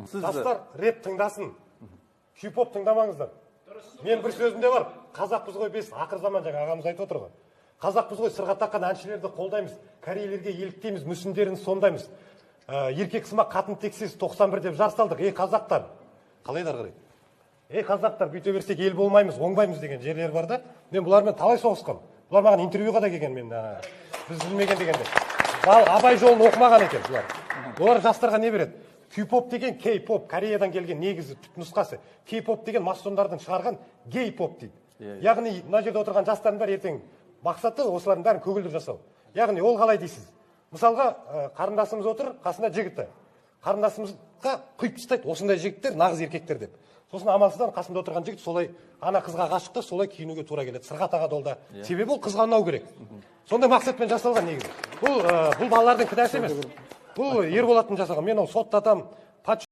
Жастар рэп тыңдасын, хип-хоп тыңдамаңыздар. Мен бір сөзімде бар, қазақпыз ғой бес, ақыр заман жаңа ағамыз айтып отыр ғой. Қазақпыз ғой, сырға таққан әншілерді қолдаймыз, корейлерге еліктейміз, мүсіндерін сондаймыз. Еркек сымақ қатын тексіз 91 деп жарысталдық. Қазақтар, қалайдар қарай? Қазақтар, бүйте берсек ел болмаймыз, оңбаймыз деген жерлер бар да. Мен бұлармен талай соғысқам. Бұлар маған интервьюға да келген, мен біз білмеген дегенде. Абай жолын оқымаған екен бұлар. Олар жастарға не береді? Хип-хоп деген кей-поп, Кореядан келген негізі нұсқасы. Кей-поп деген масондардың шығарған гей-поп дейді. Яғни, мына жерде отырған жастардың бәрі ертең мақсаты осылардың бәрін көгілдір жасау. Яғни, ол қалай дейсіз? Мысалға, қарындасымыз отыр, қасында жігіті. Қарындасымызға құйып тастайды, осындай жігіттер нағыз еркектер деп. Сосын амалсыздан қасында отырған жігіт солай ана қызға ғашықты, солай киінуге тура келеді. Сырға тағады ол да. Себебі ол қызға ұнау керек. Сондай мақсатпен жасалған негізі. Бұл балалардың кінәсі емес. Бұл Ерболаттың жасаған. Мен ол соттатам,